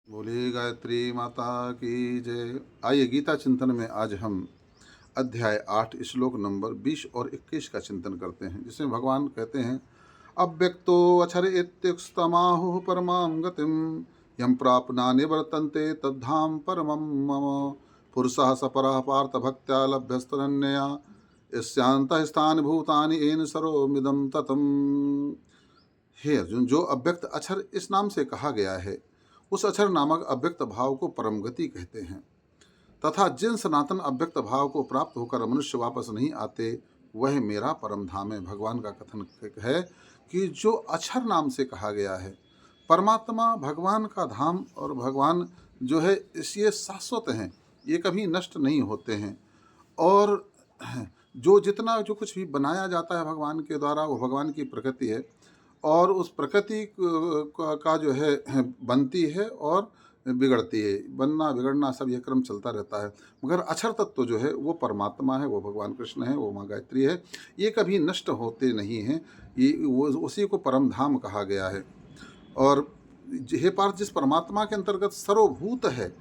बोलिए गायत्री माता की जय। आइए गीता चिंतन में आज हम अध्याय 8 श्लोक नंबर 20 और 21 का चिंतन करते हैं, जिसमें भगवान कहते हैं, अव्यक्तो अक्षर इत्युक्तमाहुः परमां गतिं यं प्राप्ना निवर्तन्ते तद्धाम परमं मम पुरुषः स परः पार्थ भक्त्या लभ्यस्तनन्यया यस्यान्तः स्थानि भूतानि येन सर्वमिदं ततम्। हे अर्जुन, जो अव्यक्त अक्षर इस नाम से कहा गया है, उस अक्षर नामक अव्यक्त भाव को परम गति कहते हैं, तथा जिन सनातन अव्यक्त भाव को प्राप्त होकर मनुष्य वापस नहीं आते, वह मेरा परम धाम है। भगवान का कथन है कि जो अक्षर नाम से कहा गया है, परमात्मा भगवान का धाम और भगवान जो है ये शाश्वत हैं, ये कभी नष्ट नहीं होते हैं। और जो जितना जो कुछ भी बनाया जाता है भगवान के द्वारा, वो भगवान की प्रकृति है, और उस प्रकृति का जो है बनती है और बिगड़ती है, बनना बिगड़ना सब ये क्रम चलता रहता है। मगर अक्षर तत्व जो है वो परमात्मा है, वो भगवान कृष्ण है, वो माँ गायत्री है, ये कभी नष्ट होते नहीं हैं। ये वो उसी को परम धाम कहा गया है। और हे पार्थ, जिस परमात्मा के अंतर्गत सर्वभूत है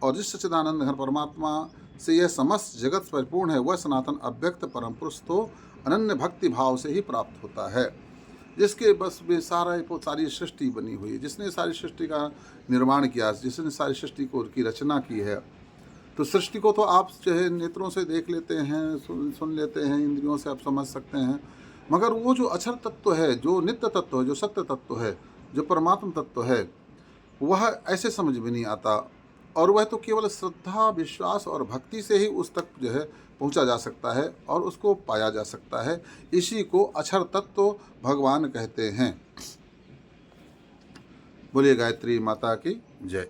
और जिस सच्चिदानंद घन परमात्मा से यह समस्त जगत परिपूर्ण है, वह सनातन अव्यक्त परम पुरुष तो अनन्य भक्ति भाव से ही प्राप्त होता है, जिसके बस में सारी सृष्टि बनी हुई है, जिसने सारी सृष्टि का निर्माण किया, जिसने सारी सृष्टि को की रचना की है। तो सृष्टि को तो आप जो है नेत्रों से देख लेते हैं, सुन लेते हैं, इंद्रियों से आप समझ सकते हैं, मगर वो जो अक्षर तत्व है, जो नित्य तत्व है, जो सत्य तत्व है, जो परमात्म तत्व है, वह ऐसे समझ में नहीं आता। और वह तो केवल श्रद्धा, विश्वास और भक्ति से ही उस तक जो है पहुंचा जा सकता है और उसको पाया जा सकता है। इसी को अक्षर तत्व भगवान कहते हैं। बोलिए गायत्री माता की जय।